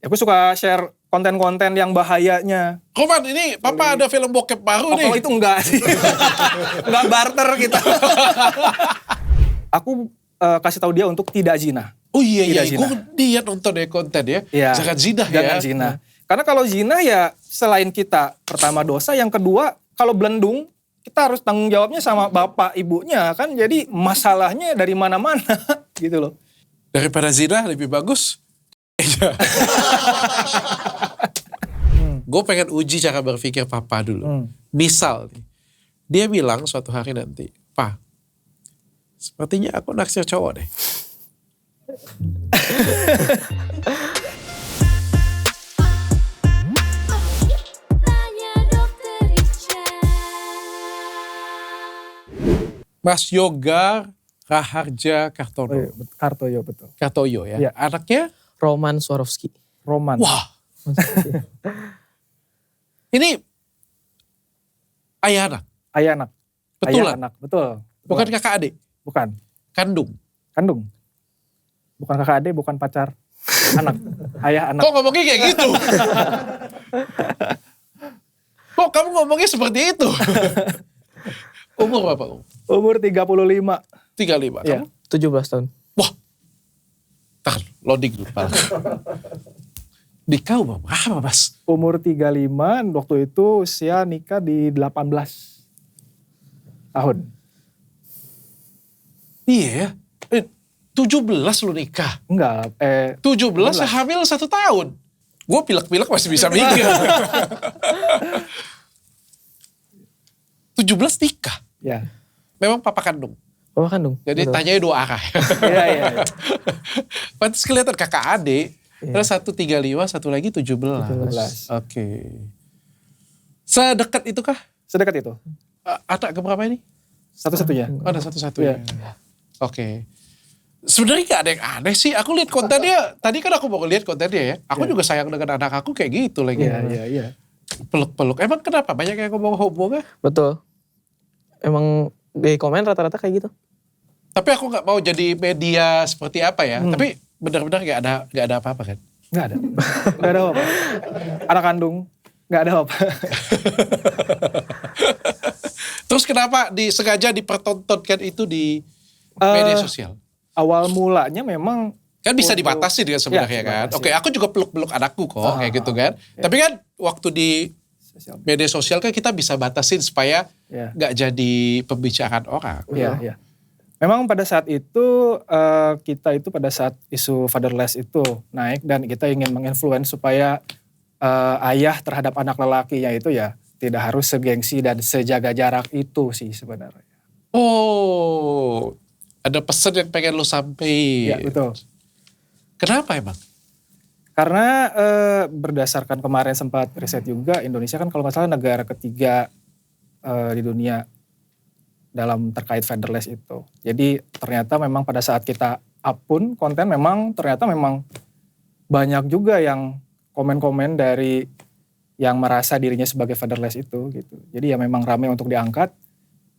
Aku suka share konten-konten yang bahayanya. Roman, ini Papa ada film bokep baru nih. Kalau itu enggak sih. Enggak barter kita. Aku kasih tahu dia untuk tidak zina. Oh iya, Tidak gue zina. lihat nonton ya konten ya. Iya. Jangan zina ya. Jangan zina. Karena kalau zina ya selain kita pertama dosa, yang kedua kalau belendung kita harus tanggung jawabnya sama bapak ibunya kan. Jadi masalahnya dari mana-mana gitu loh. Daripada zina lebih bagus. Gue pengen uji cara berpikir Papa dulu. Misal nih, dia bilang suatu hari nanti, Pa, sepertinya aku naksir cowok deh. Mas Yoga Raharja Kartono. Oh, iya, Kartoyo betul. Kartoyo ya. Iya. Anaknya Roman Swarovski. Roman. wah. Ini ayah anak. Ayah anak. Betulan. Ayah anak, betul. Bukan kakak adik. Bukan. Kandung. Kandung. Bukan kakak adik, bukan pacar. Anak. Ayah anak. Kok ngomongnya kayak gitu? Kok kamu ngomongnya seperti itu? Umur berapa? Umur 35. 35. Iya. Kamu? 17 tahun. Wah. Tahan, loading dulu. Di kau berapa, Mas? Umur 35, waktu itu usia nikah di 18 tahun. Iya ya. 17 lu nikah. Enggak, 17 hamil 1 tahun. Gue pilek-pilek masih bisa mikir. 17 nikah. ya. Memang papa kandung. Bapak kandung. Jadi Betul. tanyanya 2 arah. Iya, iya. Pantes kelihatan kakak adik. Terus 1 35, satu lagi 17. 17. Oke. Sedekat itu kah? Sedekat itu. Anak keberapa ini? Satu-satunya. Oh, ada satu-satunya. Iya. Oke. Sebenarnya gak ada yang aneh sih. Aku lihat kontennya. Tadi kan aku mau lihat kontennya ya. Aku juga sayang dengan anak aku kayak gitu lagi. Iya. Peluk-peluk. Emang kenapa? Banyak yang ngomong homo kah? Betul. Emang di komen rata-rata kayak gitu. Tapi aku gak mau jadi media seperti apa ya. Tapi benar-benar gak ada apa-apa kan? Nggak ada. Nggak ada apa. Anak kandung. Nggak ada apa. Terus kenapa sengaja dipertontonkan itu di media sosial? Awal mulanya memang Kan bisa untuk- dibatasi dengan sebenarnya Ya, kan. dibatasi. Oke, aku juga peluk-peluk anakku kok kayak gitu kan. Tapi kan waktu di sosial. media sosial kan kita bisa batasin supaya Ya. nggak jadi pembicaraan orang. Iya. Memang pada saat itu kita itu pada saat isu fatherless itu naik dan kita ingin menginfluence supaya ayah terhadap anak lelakinya itu ya tidak harus segengsi dan sejaga jarak itu sih sebenarnya. Oh, ada pesan yang pengen lo sampai. Ya betul. Kenapa emang? Karena berdasarkan kemarin sempat riset juga Indonesia kan kalau nggak salah negara ketiga di dunia dalam terkait fatherless itu. Jadi ternyata memang pada saat kita up pun konten memang ternyata memang banyak juga yang komen-komen dari yang merasa dirinya sebagai fatherless itu gitu. Jadi ya memang ramai untuk diangkat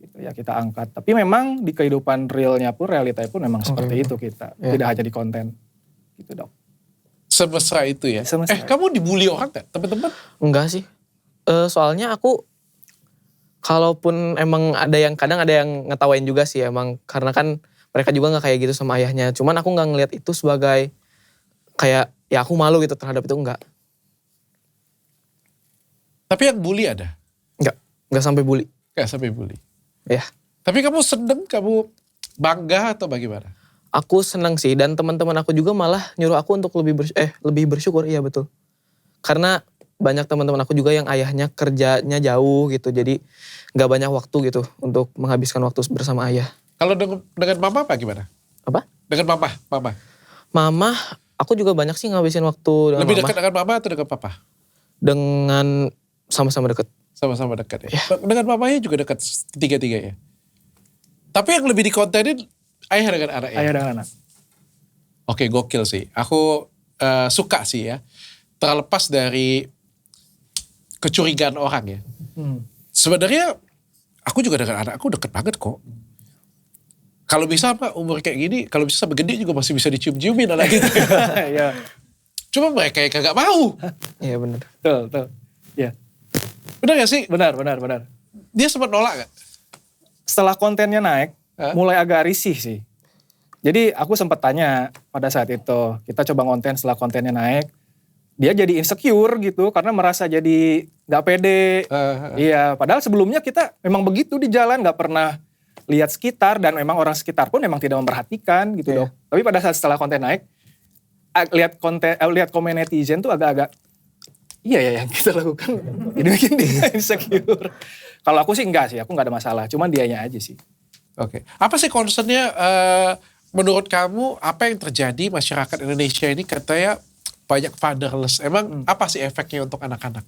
gitu ya kita angkat. Tapi memang di kehidupan realnya pun realitanya pun memang seperti itu kita. Ya. Tidak hanya di konten gitu dok. Semesra itu ya? Semesra. Kamu dibully orang gak teman-teman? Enggak sih. Soalnya aku kalaupun emang kadang ada yang ngetawain juga sih emang karena kan mereka juga nggak kayak gitu sama ayahnya. Cuman aku nggak ngelihat itu sebagai kayak ya aku malu gitu terhadap itu enggak. Tapi yang bully ada? Nggak sampai bully. Gak sampai bully. Ya. Tapi kamu seneng, kamu bangga atau bagaimana? Aku senang sih dan teman-teman aku juga malah nyuruh aku untuk lebih bersyukur. Iya betul. Karena banyak teman-teman aku juga yang ayahnya kerjanya jauh gitu. Jadi nggak banyak waktu gitu untuk menghabiskan waktu bersama ayah. Kalau dengan mama apa gimana? Apa? Dengan mama? Mama, aku juga banyak sih ngabisin waktu dengan Lebih mama. dekat dengan mama atau dengan papa? Dengan sama-sama deket. Sama-sama dekat ya. Dengan mamanya juga dekat tiga-tiga ya. Tapi yang lebih dikontenin ayah dengan anak ya. Ayah dan anak. Oke, gokil sih. Aku suka sih ya. Terlepas dari kecurigaan orang ya. Sebenarnya aku juga dengan anakku deket banget kok. Kalau bisa apa umur kayak gini, kalau bisa sama gede juga masih bisa dicium-ciumin anak gitu. Iya. Cuma mereka yang kagak mau. Iya benar. Betul. Ya, Bener gak sih? benar. Dia sempat nolak gak? Setelah kontennya naik, mulai agak risih sih. Jadi aku sempat tanya pada saat itu, kita coba konten setelah kontennya naik, dia jadi insecure gitu karena merasa jadi gak pede. Iya, padahal sebelumnya kita memang begitu di jalan, gak pernah lihat sekitar dan memang orang sekitar pun memang tidak memperhatikan gitu dok. Tapi pada saat setelah konten naik, lihat komen netizen tuh agak-agak, iya ya yang kita lakukan ini bikin dia insecure. Kalau aku sih enggak sih, aku gak ada masalah, cuman dianya aja sih. Oke. Apa sih concernnya menurut kamu apa yang terjadi masyarakat Indonesia ini katanya banyak fatherless. Emang apa sih efeknya untuk anak-anak?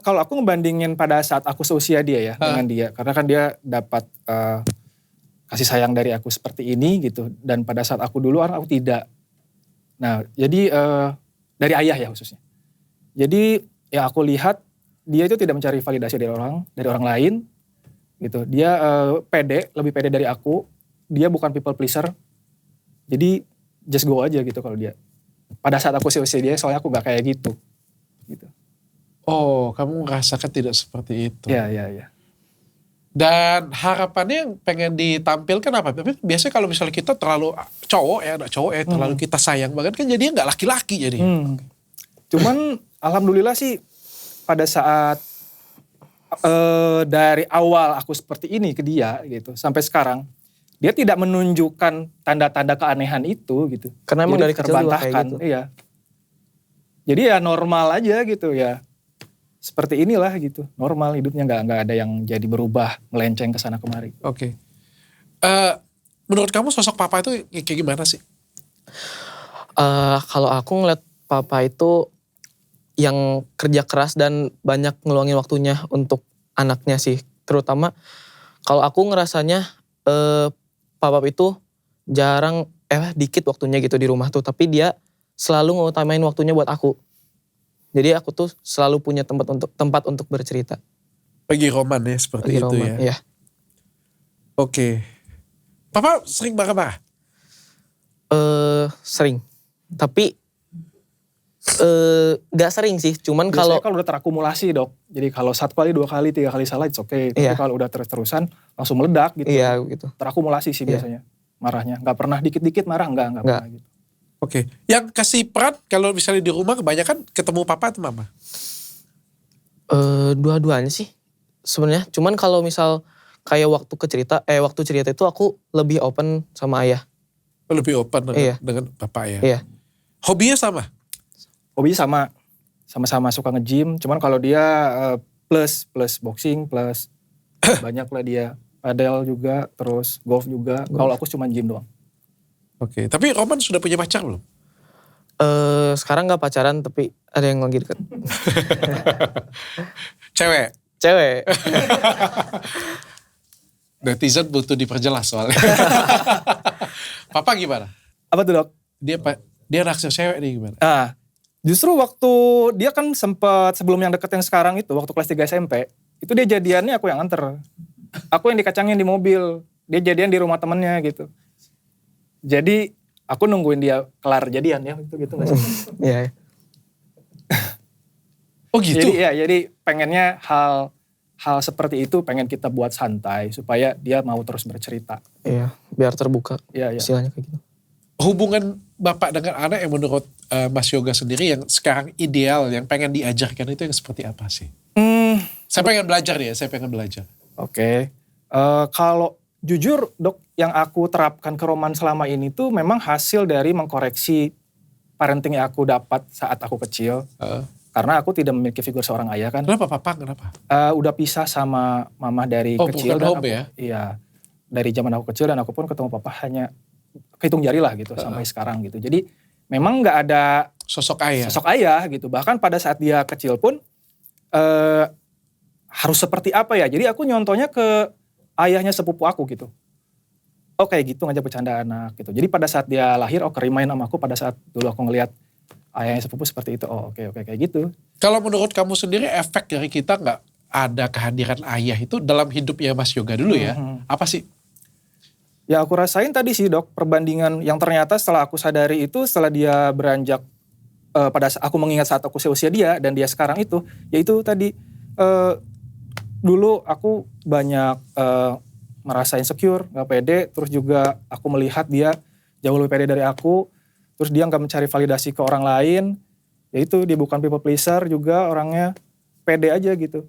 Kalau aku ngebandingin pada saat aku seusia dia ya dengan dia, karena kan dia dapat kasih sayang dari aku seperti ini gitu, dan pada saat aku dulu aku tidak. Nah jadi dari ayah ya khususnya. Jadi ya aku lihat dia itu tidak mencari validasi dari orang lain gitu. Dia lebih pede dari aku. Dia bukan people pleaser. Jadi just go aja gitu kalau dia. Pada saat aku seusia dia, soalnya aku gak kayak gitu. Oh, kamu merasakan tidak seperti itu. Iya. Dan harapannya yang pengen ditampilkan apa? Tapi biasanya kalau misalnya kita terlalu anak cowok ya terlalu kita sayang banget kan jadinya nggak laki-laki jadi. Cuman alhamdulillah sih pada saat dari awal aku seperti ini ke dia gitu sampai sekarang dia tidak menunjukkan tanda-tanda keanehan itu gitu. Karena emang dari kecil juga kayak gitu. Iya. Jadi ya normal aja gitu ya. Seperti inilah gitu, normal hidupnya nggak ada yang jadi berubah, melenceng ke sana kemari. Oke. Menurut kamu sosok papa itu kayak gimana sih? Kalau aku ngeliat papa itu yang kerja keras dan banyak ngeluangin waktunya untuk anaknya sih. Terutama kalau aku ngerasanya papa itu dikit waktunya gitu di rumah tuh. Tapi dia selalu ngutamain waktunya buat aku. Jadi aku tuh selalu punya tempat untuk bercerita. Bagi Roman ya seperti Bagi itu Roman, ya. Iya. Oke. Papa sering marah-marah? Sering. Tapi gak sering sih. Cuman Biasanya kalau udah terakumulasi dok. Jadi kalau 1 kali, 2 kali, 3 kali salah it's okay. Tapi kalau udah terus-terusan langsung meledak gitu. Iya gitu. Terakumulasi sih biasanya marahnya. Gak pernah dikit-dikit marah, enggak pernah gitu. Oke. Yang kasih peran kalau misalnya di rumah kebanyakan ketemu papa atau mama? Dua-duanya sih sebenarnya. Cuman kalau misal kayak waktu cerita itu aku lebih open sama ayah. Lebih open dengan papa ya? Iya. Hobinya sama? Hobinya sama-sama suka nge-gym. Cuman kalau dia plus boxing, plus banyak lah dia. Padel juga, terus golf juga. Kalau aku cuma gym doang. Oke, tapi Roman sudah punya pacar belum? Sekarang gak pacaran tapi ada yang lagi deket. Cewek? Netizen butuh diperjelas soalnya. Papa gimana? Apa tuh dok? Dia naksir cewek nih gimana? Justru waktu dia kan sempat sebelum yang deket yang sekarang itu, waktu kelas 3 SMP, itu dia jadiannya aku yang anter. Aku yang dikacangin di mobil, dia jadian di rumah temennya gitu. Jadi aku nungguin dia kelar jadian ya gitu gak sih? Iya. Oh gitu? Jadi pengennya hal seperti itu pengen kita buat santai supaya dia mau terus bercerita. Iya, biar terbuka. Iya. Istilahnya kayak gitu. Hubungan bapak dengan anak yang menurut Mas Yoga sendiri yang sekarang ideal, yang pengen diajarkan itu yang seperti apa sih? Saya pengen belajar. Oke. Kalau jujur dok, yang aku terapkan ke Roman selama ini tuh memang hasil dari mengkoreksi parenting yang aku dapat saat aku kecil. Karena aku tidak memiliki figur seorang ayah kan. Kenapa papa? Kenapa? Udah pisah sama mama dari kecil. Bukan home ya? Iya. Dari zaman aku kecil dan aku pun ketemu papa hanya kehitung jari lah gitu sampai sekarang gitu. Jadi memang gak ada sosok ayah gitu. Bahkan pada saat dia kecil pun harus seperti apa ya. Jadi aku nyontohnya ke ayahnya sepupu aku gitu. Oh kayak gitu ngajak bercanda anak gitu. Jadi pada saat dia lahir, kerimain sama aku pada saat dulu aku ngelihat ayahnya sepupu seperti itu. Oh oke kayak gitu. Kalau menurut kamu sendiri efek dari kita gak ada kehadiran ayah itu dalam hidupnya Mas Yoga dulu ya? Apa sih? Ya aku rasain tadi sih dok, perbandingan yang ternyata setelah aku sadari itu setelah dia beranjak pada saat aku mengingat saat aku seusia dia dan dia sekarang itu, yaitu tadi dulu aku banyak merasa insecure, gak pede, terus juga aku melihat dia jauh lebih pede dari aku, terus dia gak mencari validasi ke orang lain, yaitu dia bukan people pleaser juga orangnya, pede aja gitu.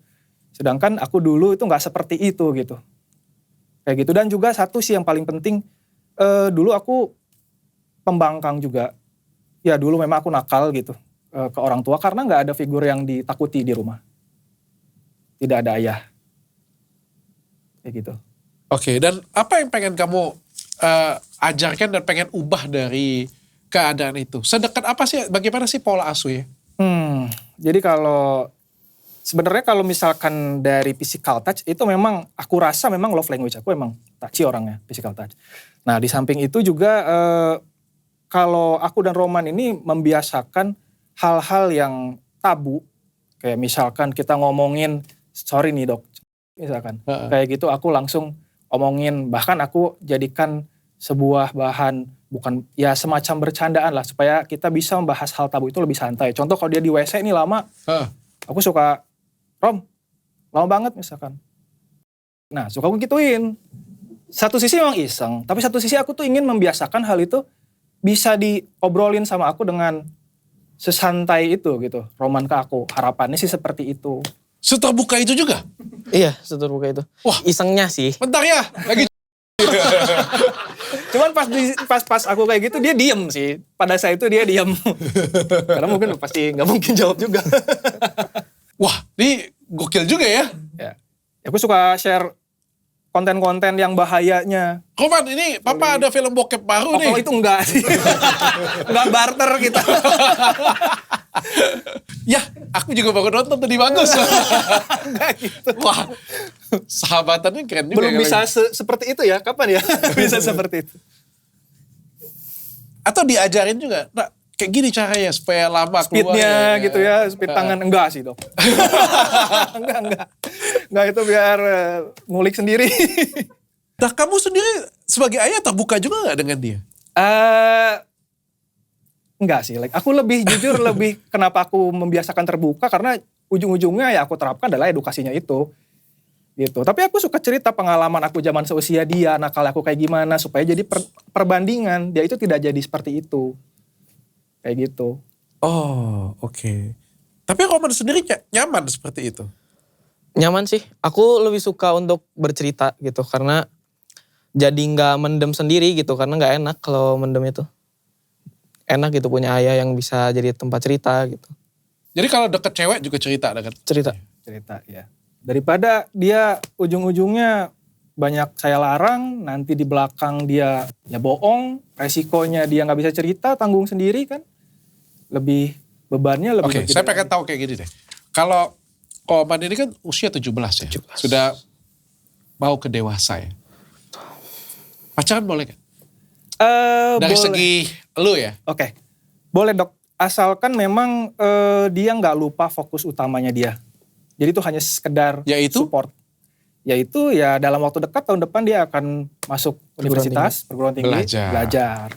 Sedangkan aku dulu itu gak seperti itu gitu. Kayak gitu, dan juga satu sih yang paling penting, dulu aku pembangkang juga. Ya dulu memang aku nakal gitu ke orang tua karena gak ada figur yang ditakuti di rumah. Tidak ada ayah. Kayak gitu. Oke, dan apa yang pengen kamu ajarkan dan pengen ubah dari keadaan itu? Sedekat apa sih, bagaimana sih pola asuh ya? Jadi sebenarnya kalau misalkan dari physical touch itu memang aku rasa memang love language aku emang touchy orangnya, physical touch. Nah di samping itu juga kalau aku dan Roman ini membiasakan hal-hal yang tabu, kayak misalkan kita ngomongin, sorry nih dok, misalkan kayak gitu aku langsung omongin, bahkan aku jadikan sebuah bahan, bukan ya semacam bercandaan lah, supaya kita bisa membahas hal tabu itu lebih santai. Contoh kalau dia di WC ini lama, aku suka, Rom, lama banget misalkan. Nah suka aku gituin. Satu sisi memang iseng, tapi satu sisi aku tuh ingin membiasakan hal itu bisa diobrolin sama aku dengan sesantai itu gitu. Roman ke aku, harapannya sih seperti itu. Seterbuka itu juga? Iya, seterbuka itu. Wah, isengnya sih. Bentar ya, lagi. Cuman pas aku kayak gitu dia diem sih. Pada saat itu dia diem. Karena mungkin pasti gak mungkin jawab juga. Wah, ini gokil juga ya. Ya. Aku suka share konten-konten yang bahayanya. Roman, ini papa ada film bokep baru nih. Kalau itu enggak sih. Enggak barter kita. Ya, aku juga baru nonton tadi, bagus. Enggak gitu. Wah, sahabatannya keren juga. Belum bisa seperti itu ya, kapan ya bisa seperti itu. Atau diajarin juga, nah kayak gini caranya supaya lama keluar. Speednya gitu ya, speed tangan. Enggak sih dok. Enggak itu biar ngulik sendiri. Nah kamu sendiri sebagai ayah terbuka juga gak dengan dia? Enggak sih, aku lebih jujur kenapa aku membiasakan terbuka karena ujung-ujungnya ya aku terapkan adalah edukasinya itu. Gitu. Tapi aku suka cerita pengalaman aku zaman seusia dia, nakal aku kayak gimana supaya jadi perbandingan, dia itu tidak jadi seperti itu. Kayak gitu. Oh, oke. Tapi Roman sendiri nyaman seperti itu? Nyaman sih, aku lebih suka untuk bercerita gitu karena jadi gak mendem sendiri gitu, karena gak enak kalau mendem itu. Enak gitu punya ayah yang bisa jadi tempat cerita gitu. Jadi kalau deket cewek juga cerita deket? Cerita ya. Daripada dia ujung-ujungnya banyak saya larang, nanti di belakang dia ya bohong, resikonya dia gak bisa cerita, tanggung sendiri kan. Bebannya lebih. Oke, saya pengen tahu kayak gini deh. Kalau Roman ini kan usia 17 ya? 17. Sudah mau ke dewasa ya? Pacaran boleh kan? Dari boleh. segi lu ya? Oke, boleh dok. Asalkan memang dia gak lupa fokus utamanya dia. Jadi itu hanya sekedar support. Yaitu ya dalam waktu dekat tahun depan dia akan masuk universitas, perguruan tinggi, belajar.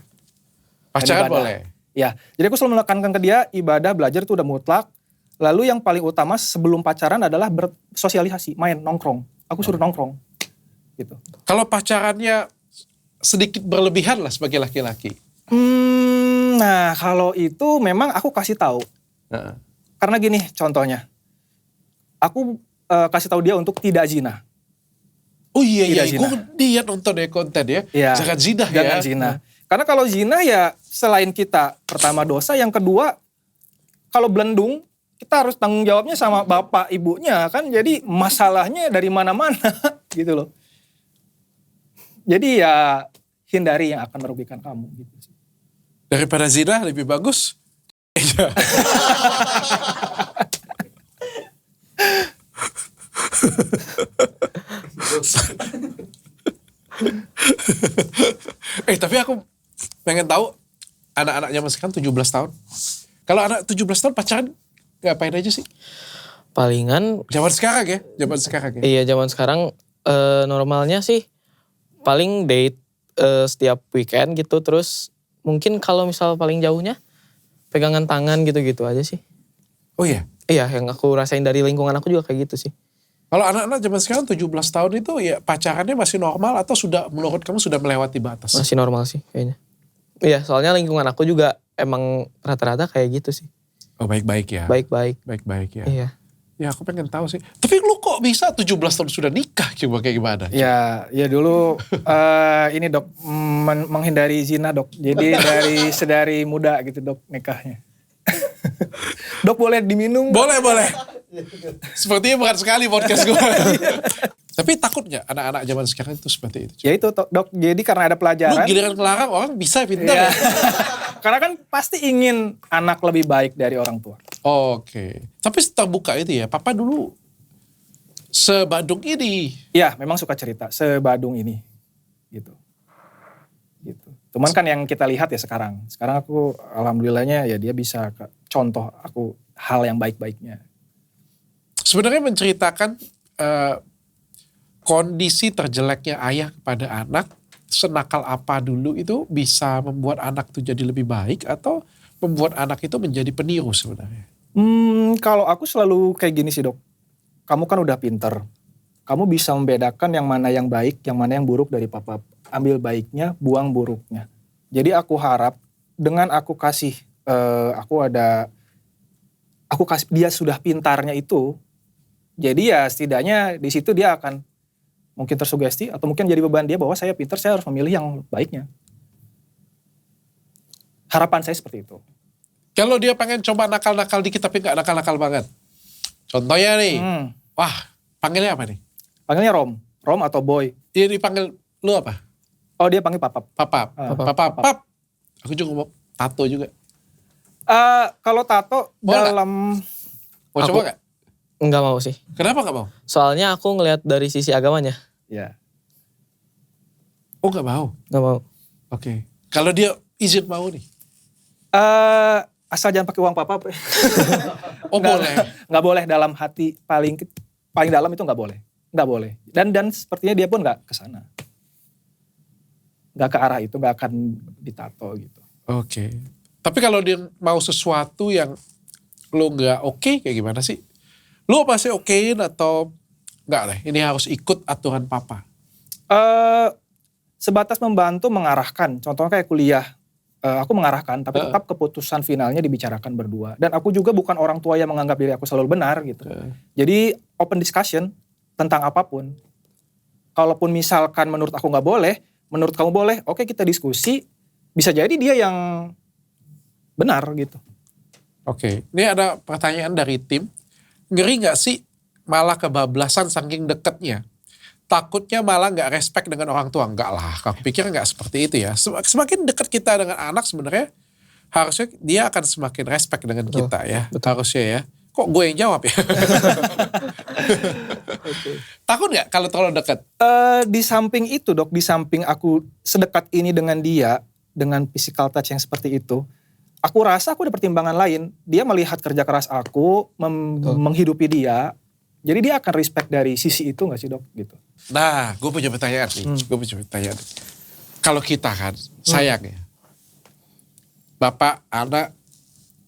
Pacaran boleh? Ya, jadi aku selalu menekankan ke dia ibadah, belajar itu udah mutlak. Lalu yang paling utama sebelum pacaran adalah bersosialisasi, main, nongkrong. Aku suruh nongkrong. Gitu. Kalau pacarannya sedikit berlebihan lah sebagai laki-laki. Nah kalau itu memang aku kasih tahu. Karena gini contohnya. Aku kasih tahu dia untuk tidak zina. Oh iya, gue lihat nonton ya konten ya. Jangan zina ya. Jangan zina. Karena kalau zina ya selain kita pertama dosa, yang kedua kalau belendung kita harus tanggung jawabnya sama bapak ibunya kan. Jadi masalahnya dari mana-mana gitu loh. Jadi ya hindari yang akan merugikan kamu gitu. Daripada zina lebih bagus. Tapi aku pengen tahu anak-anak zaman sekarang 17 tahun. Kalau anak 17 tahun pacaran ngapain aja sih? Palingan. Zaman sekarang ya? Iya zaman sekarang normalnya sih paling date setiap weekend gitu. Terus mungkin kalau misal paling jauhnya pegangan tangan gitu-gitu aja sih. Oh iya? Iya, yang aku rasain dari lingkungan aku juga kayak gitu sih. Kalau anak-anak zaman sekarang 17 tahun itu ya pacarannya masih normal atau sudah menurut kamu sudah melewati batas? Masih normal sih kayaknya. Iya, soalnya lingkungan aku juga emang rata-rata kayak gitu sih. Oh baik-baik ya? Baik-baik. Baik-baik ya? Iya. Ya aku pengen tahu sih. Tapi lu kok bisa 17 tahun sudah nikah? Coba kayak gimana? Ya dulu ini dok, menghindari zina dok. Jadi sedari muda gitu dok nikahnya. Dok boleh diminum? Boleh. Sepertinya bukan sekali podcast gue. Tapi takut gak anak-anak zaman sekarang itu seperti itu? Ya itu dok, jadi karena ada Lu pelajaran. giliran ngelarang orang bisa pintar Iya. ya? Karena kan pasti ingin anak lebih baik dari orang tua. Oke. Tapi terbuka itu ya, papa dulu sebadung ini. Iya memang suka cerita sebadung ini. Gitu. Cuman kan yang kita lihat ya sekarang. Sekarang aku alhamdulillahnya ya dia bisa contoh aku hal yang baik-baiknya. Sebenarnya menceritakan kondisi terjeleknya ayah kepada anak, senakal apa dulu itu bisa membuat anak itu jadi lebih baik atau membuat anak itu menjadi peniru sebenarnya? Kalau aku selalu kayak gini sih dok. Kamu kan udah pinter. Kamu bisa membedakan yang mana yang baik, yang mana yang buruk dari papa. Ambil baiknya, buang buruknya. Jadi aku harap dengan aku kasih, aku kasih dia sudah pintarnya itu. Jadi ya setidaknya di situ dia akan mungkin tersugesti atau mungkin jadi beban dia bahwa saya pintar, saya harus memilih yang baiknya. Harapan saya seperti itu. Kalau dia pengen coba nakal-nakal dikit tapi gak nakal-nakal banget. Contohnya nih, wah panggilnya apa nih? Panggilnya Rom atau Boy. Dia dipanggil lu apa? Oh dia panggil Papap. Pap. Aku juga mau tato juga. Kalau tato Boleh dalam... Mau coba gak? Enggak mau sih. Kenapa gak mau? Soalnya aku ngelihat dari sisi agamanya. Ya. Oh gak mau? Enggak mau. Oke. Kalau dia izin mau nih? Asal jangan pakai uang Papap. Oh boleh? Nggak boleh dalam hati paling dalam itu nggak boleh. Nggak boleh. Dan sepertinya dia pun nggak ke sana. Nggak ke arah itu, nggak akan ditato gitu. Oke. Tapi kalau dia mau sesuatu yang lo nggak oke, kayak gimana sih? Lo pasti okein atau nggak deh? Ini harus ikut aturan papa. Sebatas membantu mengarahkan. Contohnya kayak kuliah. Aku mengarahkan, tapi tetap keputusan finalnya dibicarakan berdua. Dan aku juga bukan orang tua yang menganggap diri aku selalu benar gitu. Jadi open discussion tentang apapun. Kalaupun misalkan menurut aku nggak boleh, menurut kamu boleh, oke kita diskusi. Bisa jadi dia yang benar gitu. Oke, ini ada pertanyaan dari tim. Ngeri nggak sih malah kebablasan saking deketnya? Takutnya malah nggak respect dengan orang tua. Enggak lah, aku pikir nggak seperti itu ya. Semakin dekat kita dengan anak sebenarnya harusnya dia akan semakin respect dengan kita ya. Harusnya ya. Kok gue yang jawab ya? Takut nggak kalau terlalu dekat? Di samping itu dok, di samping aku sedekat ini dengan dia, dengan physical touch yang seperti itu, aku rasa aku ada pertimbangan lain. Dia melihat kerja keras aku, menghidupi dia. Jadi dia akan respect dari sisi itu gak sih dok? Gitu. Nah, gue punya pertanyaan nih. Kalau kita kan sayang ya. Bapak, anak,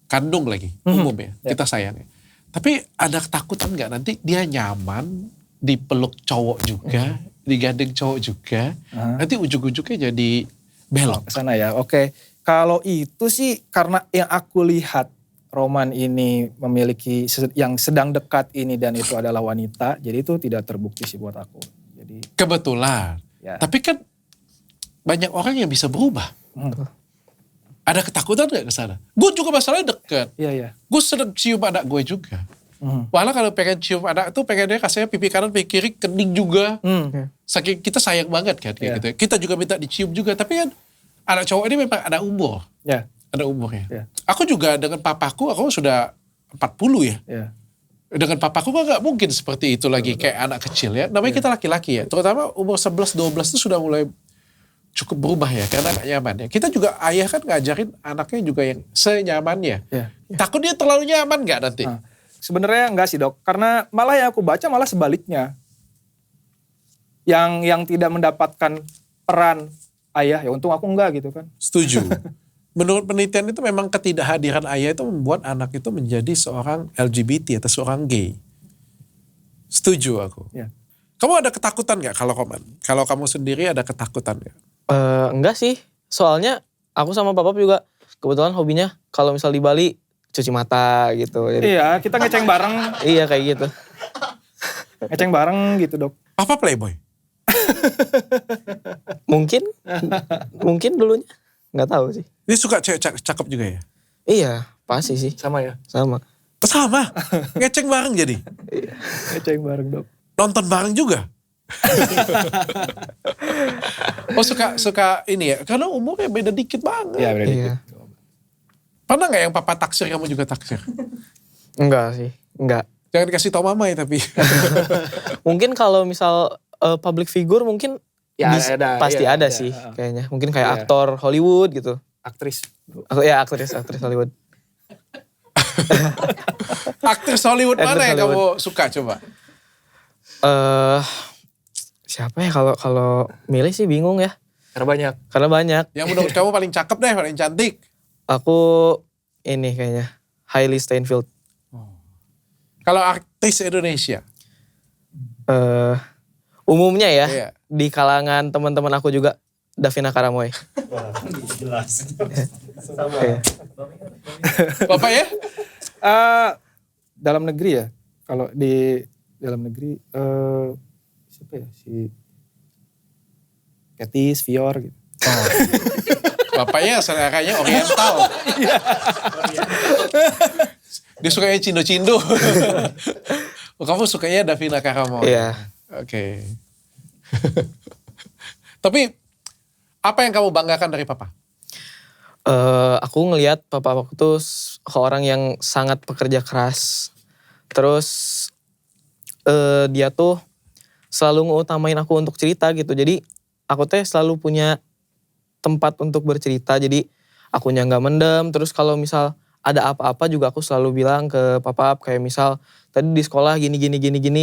kandung lagi. Umum ya. Kita sayang ya. Tapi ada ketakutan gak nanti dia nyaman dipeluk cowok juga. Digandeng cowok juga. Nanti ujung-ujungnya jadi belok. Kesana ya, oke. Kalau itu sih karena yang aku lihat Roman ini memiliki yang sedang dekat ini dan itu adalah wanita, jadi itu tidak terbukti sih buat aku. Jadi kebetulan. Ya. Tapi kan banyak orang yang bisa berubah. Ada ketakutan gak ke sana? Gue juga masalahnya deket. Iya. Gue sedang cium anak gue juga. Malah kalau pengen cium anak itu pengennya kasihnya pipi kanan, pipi kiri, kening juga. Saking kita sayang banget kan kayak gitu. Kita juga minta dicium juga, tapi kan anak cowok ini memang ada umur. Ya. Ada umurnya. Aku juga dengan papaku, aku sudah 40 ya. Dengan papaku kan gak mungkin seperti itu lagi kayak anak kecil ya. Namanya kita laki-laki ya. Terutama umur 11-12 itu sudah mulai cukup berubah ya. Karena gak nyaman ya. Kita juga ayah kan ngajarin anaknya juga yang senyamannya. Takut dia terlalu nyaman gak nanti? Sebenarnya enggak sih dok. Karena malah yang aku baca malah sebaliknya. Yang tidak mendapatkan peran ayah, ya untung aku enggak gitu kan. Setuju. menurut penelitian itu memang ketidakhadiran ayah itu membuat anak itu menjadi seorang LGBT atau seorang gay. Setuju aku. Ya. Kamu ada ketakutan gak kalau kalau kamu sendiri ada ketakutan gak? Enggak sih, soalnya aku sama papa juga kebetulan hobinya kalau misal di Bali cuci mata gitu. Jadi, Iya, kita ngeceng bareng, iya kayak gitu. ngeceng bareng gitu dok. Papa playboy? Mungkin dulunya, nggak tahu sih. Dia suka cewek cakep juga ya? Iya, pasti sih, Sama ya, sama. Sama, ngeceng bareng jadi? ngeceng bareng dok. Nonton bareng juga? Oh suka ini ya, karena umurnya beda dikit banget. Iya berarti. Iya. Pernah gak yang papa taksir kamu juga taksir? Enggak sih, enggak. Jangan dikasih tau mama ya tapi. Mungkin kalau misal public figure mungkin Ya, ada, pasti iya, ada ada. sih kayaknya. Mungkin kayak Iya. aktor Hollywood gitu. Aktris. Aktris Hollywood. Aktris Hollywood mana Aktris yang Hollywood. kamu suka coba? Siapa ya kalau milih sih bingung ya. Karena banyak. Karena banyak. Yang menurut kamu paling cakep deh, paling cantik. Aku ini kayaknya Hailey Steinfeld. Kalau artis Indonesia? Umumnya ya, Iya. di kalangan teman-teman aku juga Davina Karamoy. Jelas. Iya. Bapak ya? Dalam negeri ya, kalau di dalam negeri siapa ya, si Ketis, Fior gitu. Bapaknya seleranya oriental. Dia sukanya cindo-cindo. Oh, kamu sukanya Davina Karamoy? Iya. Oke. Tapi apa yang kamu banggakan dari papa? Aku ngelihat papa aku tuh seorang yang sangat pekerja keras. Terus dia tuh selalu ngutamain aku untuk cerita gitu. Jadi aku teh selalu punya tempat untuk bercerita. Jadi akunya nggak mendem. Terus kalau misal ada apa-apa juga aku selalu bilang ke papa, kayak misal tadi di sekolah gini.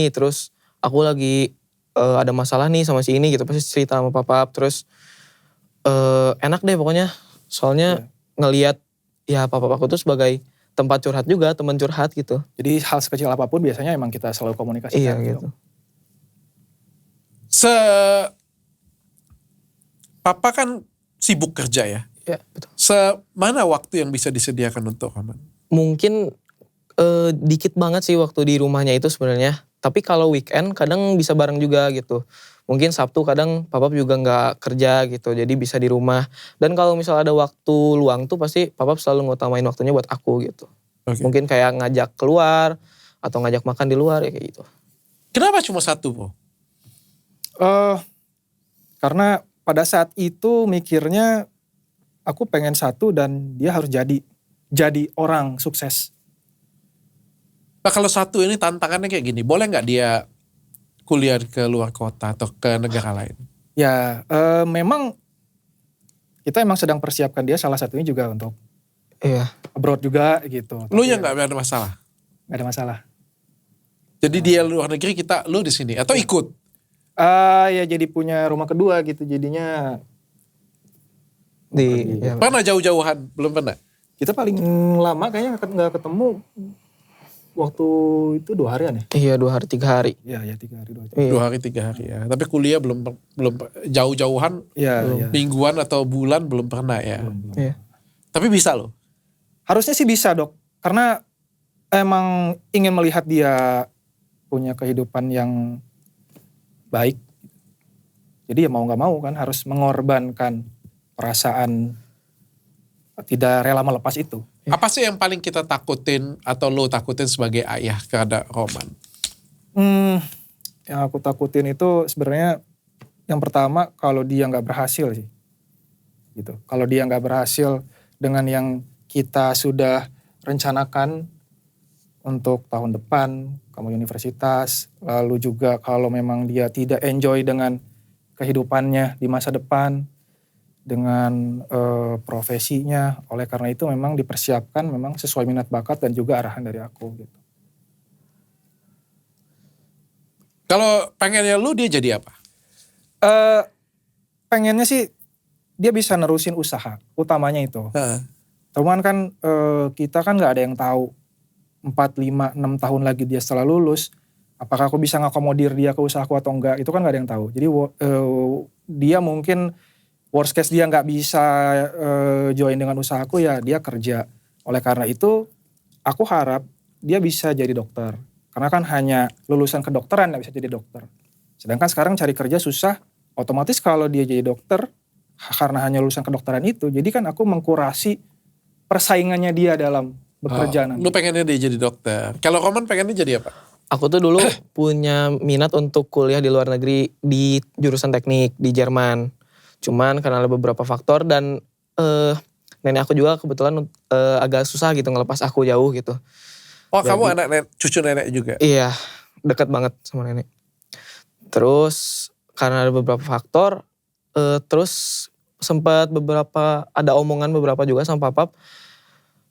Terus aku lagi ada masalah nih sama si ini gitu. Pasti cerita sama papa. Terus enak deh pokoknya. Soalnya ngelihat ya papa aku tuh sebagai tempat curhat juga, teman curhat gitu. Jadi hal sekecil apapun biasanya emang kita selalu komunikasikan. Iya gitu. Papa kan sibuk kerja ya. Ya betul. Mana waktu yang bisa disediakan untuk Roman? Mungkin dikit banget sih waktu di rumahnya itu sebenarnya. Tapi kalau weekend kadang bisa bareng juga gitu. Mungkin Sabtu kadang papa juga nggak kerja gitu, jadi bisa di rumah. Dan kalau misal ada waktu luang tuh pasti papa selalu ngutamain waktunya buat aku gitu. Oke. Mungkin kayak ngajak keluar atau ngajak makan di luar ya kayak gitu. Kenapa cuma satu, Po? Karena pada saat itu mikirnya aku pengen satu dan dia harus jadi orang sukses. Nah kalau satu ini tantangannya kayak gini, boleh nggak dia kuliah ke luar kota atau ke negara lain? Ya memang kita emang sedang persiapkan dia salah satunya juga untuk Iya. abroad juga gitu. Lu Tapi yang nggak ada masalah? nggak ada masalah. Jadi dia luar negeri, lu di sini atau ikut? Ya jadi punya rumah kedua gitu jadinya. Ya. Pernah jauh-jauhan? Belum pernah? Kita paling lama kayaknya nggak ketemu waktu itu 2 harian ya? Iya 2 hari 3 hari. Iya ya 3 hari 2 hari. Iya. 2 hari 3 hari ya. Tapi kuliah belum jauh-jauhan, Iya. mingguan atau bulan belum pernah ya. Iya. Tapi bisa loh. Harusnya sih bisa dok, karena emang ingin melihat dia punya kehidupan yang baik. Jadi ya mau gak mau kan harus mengorbankan perasaan tidak rela melepas itu. Apa sih yang paling kita takutin atau lo takutin sebagai ayah kepada Roman? Yang aku takutin itu sebenarnya yang pertama kalau dia gak berhasil sih. Gitu. Kalau dia gak berhasil dengan yang kita sudah rencanakan untuk tahun depan, kamu universitas, lalu juga kalau memang dia tidak enjoy dengan kehidupannya di masa depan, dengan profesinya, oleh karena itu memang dipersiapkan memang sesuai minat bakat dan juga arahan dari aku gitu. Kalau pengennya lu dia jadi apa? Pengennya sih dia bisa nerusin usaha, utamanya itu. Heeh. Cuman kan kita kan nggak ada yang tahu 4, 5, 6 tahun lagi dia setelah lulus, apakah aku bisa ngakomodir dia ke usahaku atau enggak, itu kan nggak ada yang tahu. Jadi dia mungkin worst case dia nggak bisa join dengan usahaku, ya dia kerja. Oleh karena itu aku harap dia bisa jadi dokter. Karena kan hanya lulusan kedokteran nggak bisa jadi dokter. Sedangkan sekarang cari kerja susah, otomatis kalau dia jadi dokter, karena hanya lulusan kedokteran itu, jadi kan aku mengkurasi persaingannya dia dalam bekerja nanti. Lu pengennya dia jadi dokter. Kalau Roman pengennya jadi apa? Aku tuh dulu punya minat untuk kuliah di luar negeri di jurusan teknik di Jerman. Cuman karena ada beberapa faktor dan nenek aku juga kebetulan agak susah gitu ngelepas aku jauh gitu. Oh, kamu anak cucu nenek juga? Iya, dekat banget sama nenek. Terus karena ada beberapa faktor, terus sempat ada omongan beberapa juga sama papa.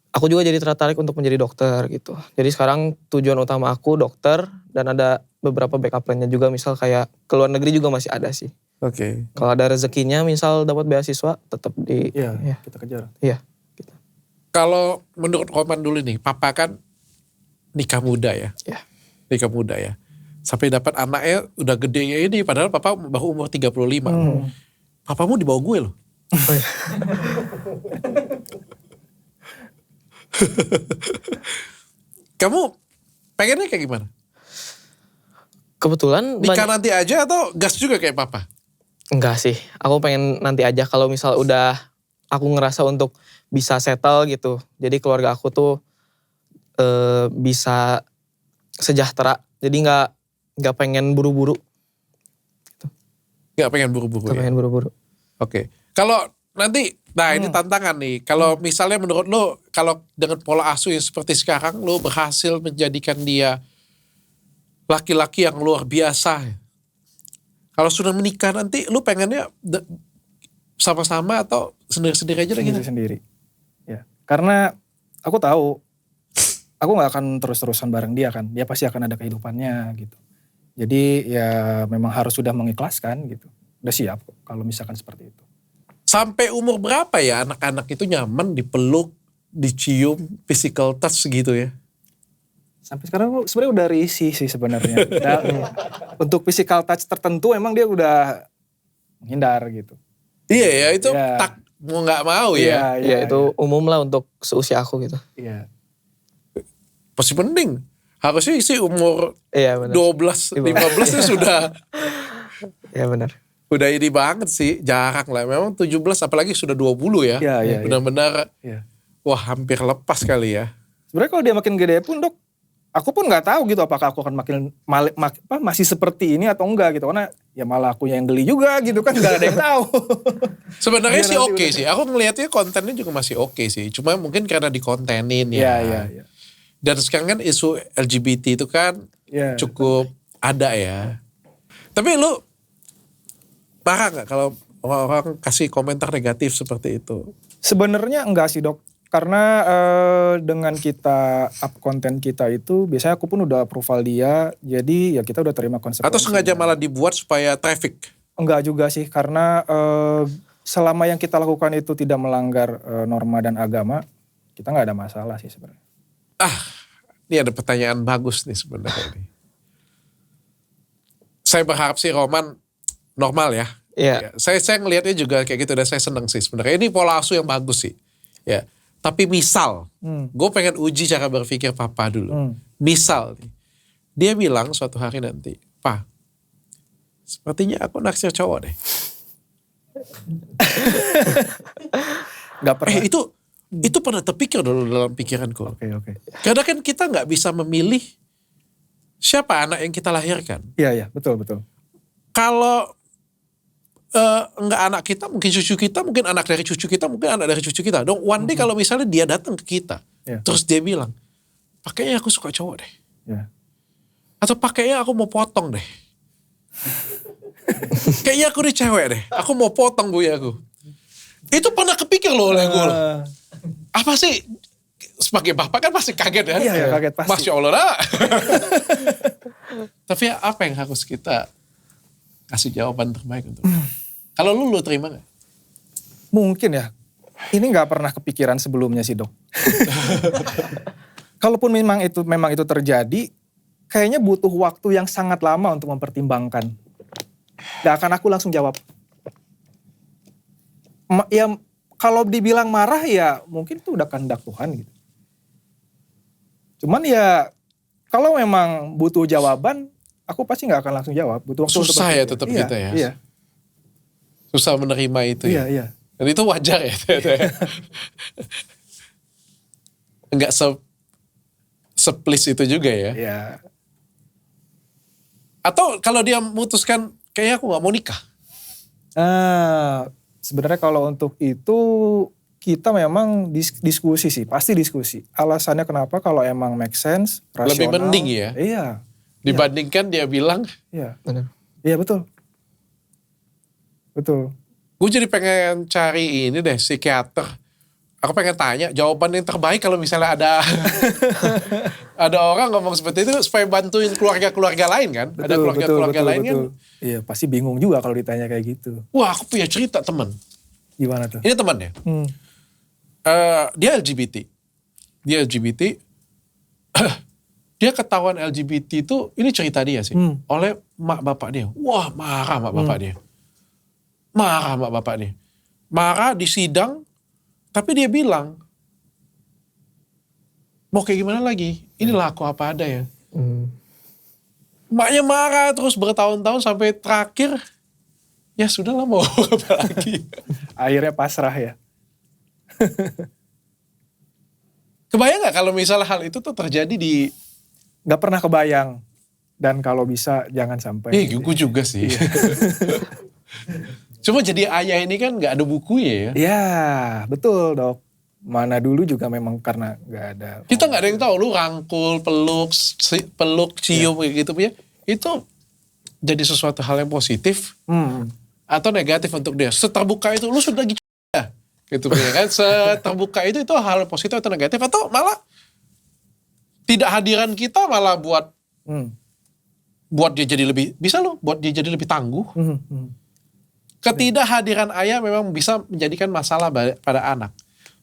Aku juga jadi tertarik untuk menjadi dokter gitu. Jadi sekarang tujuan utama aku dokter dan ada beberapa backup plan-nya juga, misal kayak ke luar negeri juga masih ada sih. Oke. Kalau ada rezekinya misal dapat beasiswa tetap Iya, kita kejar. Iya. Gitu. Kalau menurut Roman dulu nih, papa kan nikah muda ya. Iya. Nikah muda ya. Sampai dapat anaknya udah gede ya ini, padahal papa baru umur 35. Papamu di bawah gue loh. Oh, iya. Kamu pengennya kayak gimana? Kebetulan Nikah nanti aja atau gas juga kayak papa? enggak sih, aku pengen nanti aja kalau misal udah aku ngerasa untuk bisa settle gitu. Jadi keluarga aku tuh bisa sejahtera. Jadi nggak pengen buru-buru. Gak pengen buru-buru Nggak ya? pengen buru-buru. Oke. Kalau nanti, nah ini tantangan nih. Kalau misalnya menurut lo, kalau dengan pola asuh yang seperti sekarang, lo berhasil menjadikan dia laki-laki yang luar biasa. Kalau sudah menikah nanti, lo pengennya sama-sama atau sendiri-sendiri aja gitu? Sendiri. Ya. Karena aku tahu, aku gak akan terus-terusan bareng dia kan. Dia pasti akan ada kehidupannya gitu. Jadi ya memang harus sudah mengikhlaskan gitu. Udah siap kok kalau misalkan seperti itu. Sampai umur berapa ya anak-anak itu nyaman dipeluk, dicium, physical touch gitu ya? Sampai sekarang sebenarnya udah risih sih sebenarnya. Untuk physical touch tertentu emang dia udah menghindar gitu. Iya ya, itu Ya. tak mau gak mau ya. Ya itu umum lah untuk seusia aku gitu. Iya. Pasti penting. Harusnya sih umur Iya benar. 12, 15 itu sudah Iya benar. udah ini banget sih, jarang lah. Memang 17 apalagi sudah 20 ya. Iya. Benar-benar Iya. wah hampir lepas kali ya. Sebenarnya kalau dia makin gede pun dok, aku pun nggak tahu gitu apakah aku akan makin masih seperti ini atau enggak gitu. Karena ya malah aku yang geli juga gitu kan, nggak ada yang tahu. Sebenarnya Dia sih nanti oke udah- sih. Aku ngelihatnya kontennya juga masih oke sih. Cuma mungkin karena dikontenin ya. Iya. Dan sekarang kan isu LGBT itu kan Iya. cukup ada ya. Tapi lu marah gak kalau orang-orang kasih komentar negatif seperti itu? Sebenarnya enggak sih dok. Karena dengan kita up konten kita itu, biasanya aku pun udah approval dia. Jadi ya kita udah terima konsekuensinya. Atau sengaja malah dibuat supaya traffic? Enggak juga sih, karena selama yang kita lakukan itu tidak melanggar norma dan agama, kita nggak ada masalah sih sebenarnya. Ini ada pertanyaan bagus nih sebenarnya nih. Saya berharap sih Roman normal ya. Iya. Saya ngelihatnya juga kayak gitu dan saya seneng sih sebenarnya. Ini pola asuh yang bagus sih. Ya. Tapi misal, gue pengen uji cara berpikir papa dulu. Misal nih, dia bilang suatu hari nanti, "Pa, sepertinya aku naksir cowok deh." Nggak pernah. Itu pernah terpikir dulu dalam pikiranku. Oke. Karena kan kita nggak bisa memilih siapa anak yang kita lahirkan. Iya, betul. Kalau nggak anak kita, mungkin cucu kita, mungkin anak dari cucu kita, mungkin anak dari cucu kita. Dong, one day kalau misalnya dia datang ke kita, Iya. terus dia bilang, pakainya aku suka cowok deh. Ya. Atau pakainya aku mau potong deh. Kayaknya aku nih cewek deh. Aku mau potong buaya aku. Itu pernah kepikir loh oleh gue. Apa sih? Sebagai bapak kan pasti kaget ya. Iya, kaget pasti. Masya Allah lah. Tapi apa yang harus kita kasih jawaban terbaik untuk? Kalau lu terima gak? Mungkin ya. Ini nggak pernah kepikiran sebelumnya sih, Dok. Kalaupun memang itu terjadi, kayaknya butuh waktu yang sangat lama untuk mempertimbangkan. Gak akan aku langsung jawab. Ya kalau dibilang marah ya mungkin itu udah kehendak Tuhan gitu. Cuman ya kalau memang butuh jawaban, aku pasti nggak akan langsung jawab. Butuh waktu untuk Susah ya berpikir. tetap Iya, kita ya. Iya, Susah menerima itu iya, ya. iya. Dan itu wajar ya. Enggak seplis itu juga ya. Iya. Atau kalau dia memutuskan kayaknya aku gak mau nikah. Sebenarnya kalau untuk itu kita memang diskusi sih, pasti diskusi. Alasannya kenapa kalau emang make sense, rasional. Lebih mending ya. Iya. Dibandingkan dia bilang, Iya. Benar. Iya betul. Betul. gue jadi pengen cari ini deh, psikiater. Aku pengen tanya jawaban yang terbaik kalau misalnya ada orang ngomong seperti itu supaya bantuin keluarga-keluarga lain kan. Ada keluarga-keluarga lain kan. Iya pasti bingung juga kalau ditanya kayak gitu. Wah aku punya cerita teman. Gimana tuh? Ini temannya. Dia LGBT. Dia ketahuan LGBT itu, ini cerita dia sih. Oleh mak bapak dia. Wah marah mak bapak dia. Marah di sidang. Tapi dia bilang, mau kayak gimana lagi? Inilah aku apa ada ya. Maknya marah terus bertahun-tahun sampai terakhir, ya sudahlah mau apa lagi. Akhirnya pasrah ya. Kebayang gak kalau misalnya hal itu tuh terjadi di... Gak pernah kebayang. Dan kalau bisa jangan sampai. Gue juga sih. Cuma jadi ayah ini kan gak ada bukunya ya. Iya betul Dok. Mana dulu juga memang karena gak ada. Kita gak ada yang tahu lu rangkul, peluk, cium kayak gitu ya. Itu jadi sesuatu hal yang positif atau negatif untuk dia. Seterbuka itu lu sudah gitu ya. Gitu ya kan. Seterbuka itu hal yang positif atau negatif atau malah tidak hadiran kita malah buat dia jadi lebih, bisa loh buat dia jadi lebih tangguh. Ketidakhadiran ayah memang bisa menjadikan masalah pada anak.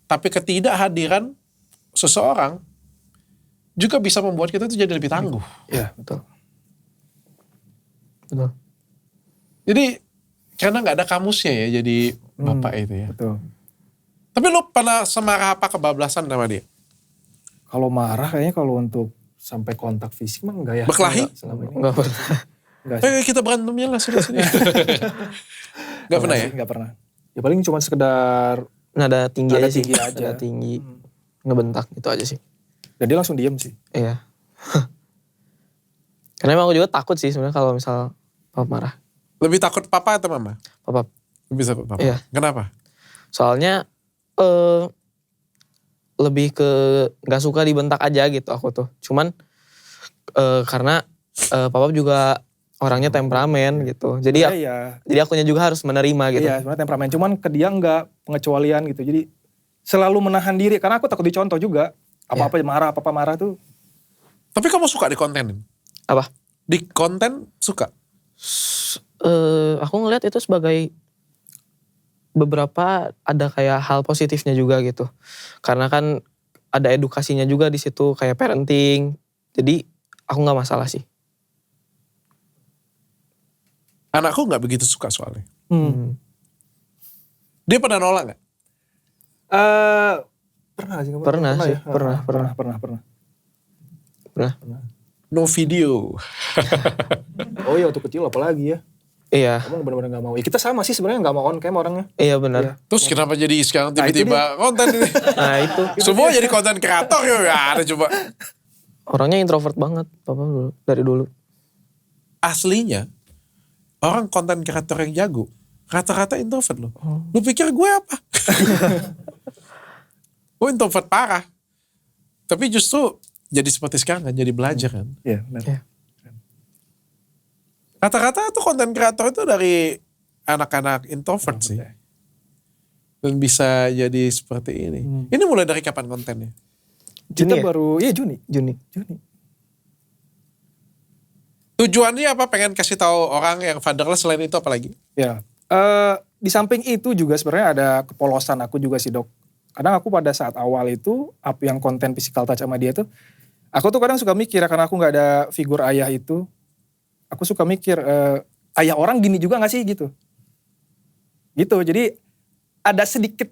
Tapi ketidakhadiran seseorang juga bisa membuat kita itu jadi lebih tangguh. Iya betul. Betul. Jadi karena gak ada kamusnya ya jadi bapak itu ya. Betul. Tapi lu pernah semarah apa kebablasan sama dia? Kalau marah kayaknya kalau untuk sampai kontak fisik mah enggak ya. Berkelahi? Enggak pernah. Enggak sih. Kita berantemnya lah sudah sini. Gak pernah ya? Enggak pernah. Ya paling cuma sekedar Nada tinggi nada aja sih. tinggi aja. Nada tinggi. Ngebentak itu aja sih. Dan dia langsung diem sih. Iya. Karena emang aku juga takut sih sebenarnya kalau misal papa marah. Lebih takut papa atau mama? Papa. Lebih takut papa. Iya. Kenapa? Soalnya lebih ke gak suka dibentak aja gitu aku tuh. Cuman karena papa juga orangnya temperamen gitu. Jadi jadi akunya juga harus menerima gitu. Iya sebenarnya temperamen. Cuman ke dia enggak pengecualian gitu. Jadi selalu menahan diri. Karena aku takut dicontoh juga. Apa-apa marah, apa-apa marah tuh. Tapi kamu suka di kontenin? Apa? Di konten suka? Aku ngeliat itu sebagai beberapa ada kayak hal positifnya juga gitu. Karena kan ada edukasinya juga di situ kayak parenting. Jadi aku nggak masalah sih. Anakku nggak begitu suka soalnya. Dia pernah nolak nggak? Pernah sih. Pernah. No video. Oh iya waktu kecil apalagi ya. Iya. Kamu benar-benar gak mau. Ya, kita sama sih sebenarnya gak mau on cam orangnya. Iya benar. Terus kenapa jadi sekarang tiba-tiba konten ini? Nah itu. Semua jadi konten kreator ya ada coba. Orangnya introvert banget papa dulu, dari dulu. Aslinya orang konten kreator yang jago rata-rata introvert loh. Lu pikir gue apa? Gue introvert parah. Tapi justru jadi seperti sekarang kan, jadi belajar kan. Iya benar. Iya. Rata-rata tuh konten kreator itu dari anak-anak introvert sih. Dan bisa jadi seperti ini. Ini mulai dari kapan kontennya? Kita Juni ya? baru, iya Juni. Tujuannya apa? Pengen kasih tahu orang yang fatherless selain itu apa lagi? Ya. di samping itu juga sebenarnya ada kepolosan aku juga sih dok. Kadang aku pada saat awal itu, apa yang konten physical touch sama dia tuh, aku tuh kadang suka mikir ya, karena aku nggak ada figur ayah itu, aku suka mikir ayah orang gini juga nggak sih gitu. Gitu, jadi ada sedikit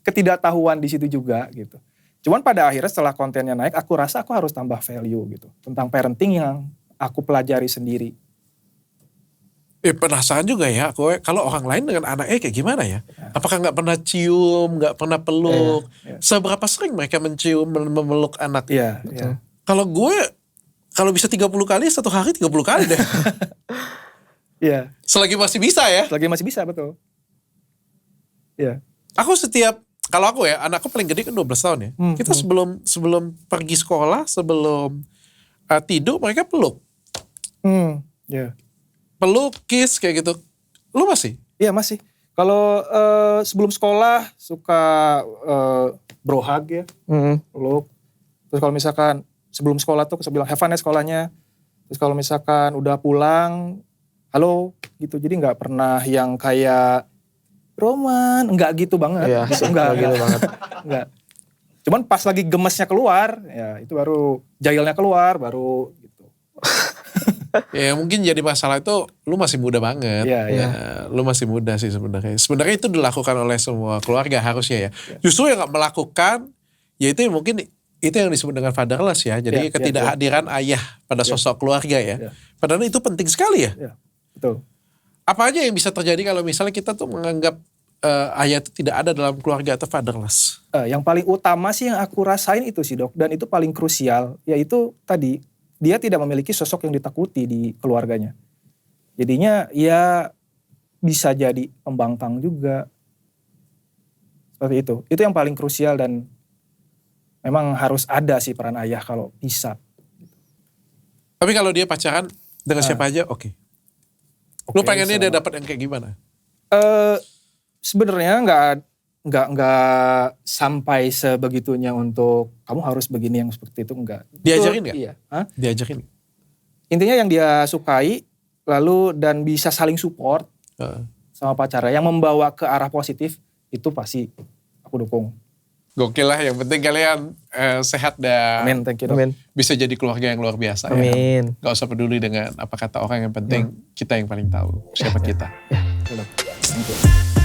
ketidaktahuan di situ juga gitu. Cuman pada akhirnya setelah kontennya naik, aku rasa aku harus tambah value gitu tentang parenting yang aku pelajari sendiri. Penasaran juga ya, kalau orang lain dengan anaknya kayak gimana ya? Apakah nggak pernah cium, nggak pernah peluk? Seberapa sering mereka mencium, memeluk anak? Iya. Kalau gue, kalau bisa 30 kali, satu hari 30 kali deh. Iya. Selagi masih bisa ya. Selagi masih bisa, betul. Iya. Aku kalau aku ya, anakku paling gede kan 12 tahun ya. Kita sebelum pergi sekolah, sebelum tidur, mereka peluk. Iya. Peluk, kiss kayak gitu. Lu masih? Iya masih. Kalau sebelum sekolah suka bro hug ya, peluk. Terus kalau misalkan sebelum sekolah tuh saya bilang have fun ya sekolahnya. Terus kalau misalkan udah pulang, halo gitu. Jadi nggak pernah yang kayak Roman, nggak gitu banget. Iya, Nggak gitu banget. Nggak. Cuman pas lagi gemesnya keluar, ya itu baru jahilnya keluar, baru gitu. Ya mungkin jadi masalah itu lu masih muda banget. Iya. Ya, lu masih muda sih sebenarnya. Sebenarnya itu dilakukan oleh semua keluarga harusnya ya. Justru yang gak melakukan, ya itu mungkin itu yang disebut dengan fatherless ya. Jadi ketidakhadiran ayah pada sosok keluarga ya. Padahal itu penting sekali ya. Iya, betul. Apa aja yang bisa terjadi kalau misalnya kita tuh menganggap ayah itu tidak ada dalam keluarga atau fatherless? Yang paling utama sih yang aku rasain itu sih dok, dan itu paling krusial, yaitu tadi dia tidak memiliki sosok yang ditakuti di keluarganya. Jadinya ya bisa jadi pembangkang juga. Seperti itu. Itu yang paling krusial dan memang harus ada sih peran ayah kalau bisa. Tapi kalau dia pacaran dengan siapa aja oke. Lu pengennya dia dapat yang kayak gimana? Sebenarnya nggak sampai sebegitunya untuk kamu harus begini yang seperti itu, enggak. Diajarin nggak? Iya. Diajarin. Intinya yang dia sukai lalu dan bisa saling support sama pacarnya yang membawa ke arah positif itu pasti aku dukung. Gokil lah, yang penting kalian sehat dan Amin, thank you dok. Amin. bisa jadi keluarga yang luar biasa. Amin. Ya. Gak usah peduli dengan apa kata orang, yang penting kita yang paling tahu siapa kita. Thank you.